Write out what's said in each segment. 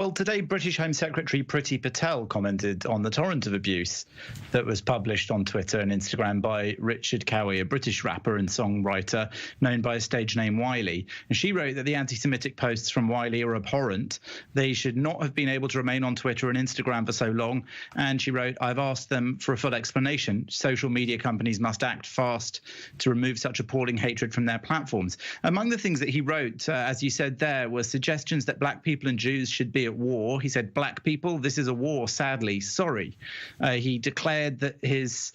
Well, today, British Home Secretary Priti Patel commented on the torrent of abuse that was published on Twitter and Instagram by Richard Cowie, a British rapper and songwriter known by his stage name Wiley. And she wrote that the anti-Semitic posts from Wiley are abhorrent. They should not have been able to remain on Twitter and Instagram for so long. And she wrote, "I've asked them for a full explanation. Social media companies must act fast to remove such appalling hatred from their platforms." Among the things that he wrote, as you said there, were suggestions that black people and Jews should be at war. He said, "Black people, this is a war, sadly, sorry." He declared that his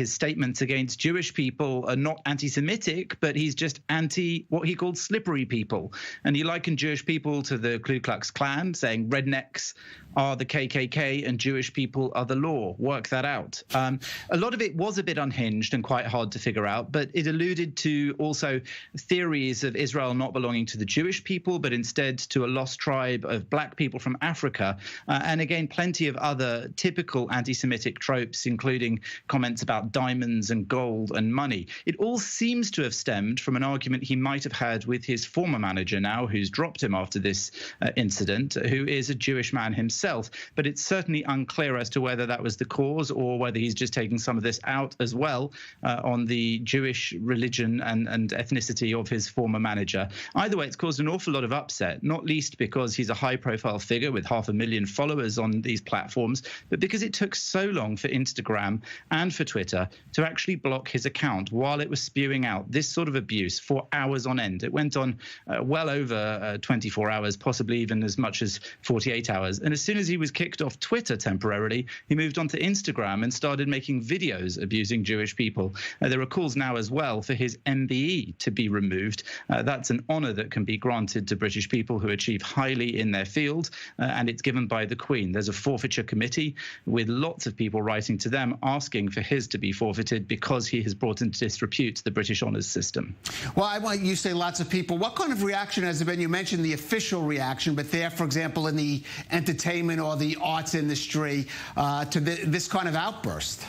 statements against Jewish people are not anti-Semitic, but he's just anti what he called slippery people. And he likened Jewish people to the Ku Klux Klan, saying rednecks are the KKK and Jewish people are the law. Work that out. A lot of it was a bit unhinged and quite hard to figure out, but it alluded to also theories of Israel not belonging to the Jewish people, but instead to a lost tribe of black people from Africa. And again, plenty of other typical anti-Semitic tropes, including comments about diamonds and gold and money. It all seems to have stemmed from an argument he might have had with his former manager now, who's dropped him after this incident, who is a Jewish man himself. But it's certainly unclear as to whether that was the cause or whether he's just taking some of this out as well on the Jewish religion and ethnicity of his former manager. Either way, it's caused an awful lot of upset, not least because he's a high-profile figure with 500,000 followers on these platforms, but because it took so long for Instagram and for Twitter to actually block his account while it was spewing out this sort of abuse for hours on end. It went on well over 24 hours, possibly even as much as 48 hours. And as soon as he was kicked off Twitter temporarily, he moved on to Instagram and started making videos abusing Jewish people. There are calls now as well for his MBE to be removed. That's an honour that can be granted to British people who achieve highly in their field, and it's given by the Queen. There's a forfeiture committee with lots of people writing to them asking for his to be forfeited because he has brought into disrepute the British honours system. Well, I want you say lots of people. What kind of reaction has there been? You mentioned the official reaction, but there, for example, in the entertainment or the arts industry to this kind of outburst?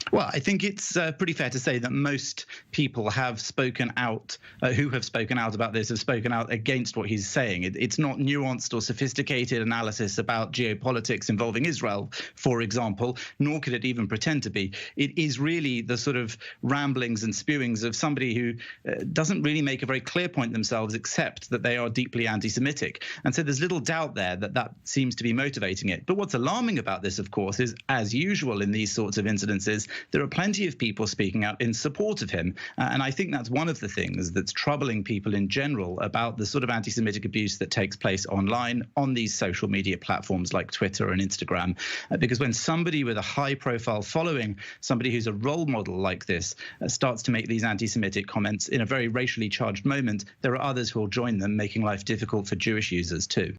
Well, I think it's pretty fair to say that most people have spoken out, who have spoken out about this, have spoken out against what he's saying. It's not nuanced or sophisticated analysis about geopolitics involving Israel, for example, nor could it even pretend to be. It is really the sort of ramblings and spewings of somebody who doesn't really make a very clear point themselves, except that they are deeply anti-Semitic. And so there's little doubt there that that seems to be motivating it. But what's alarming about this, of course, is, as usual in these sorts of incidences, there are plenty of people speaking out in support of him. And I think that's one of the things that's troubling people in general about the sort of anti-Semitic abuse that takes place online on these social media platforms like Twitter and Instagram. Because when somebody with a high-profile following, somebody who's a role model like this, starts to make these anti-Semitic comments in a very racially charged moment, there are others who will join them, making life difficult for Jewish users too.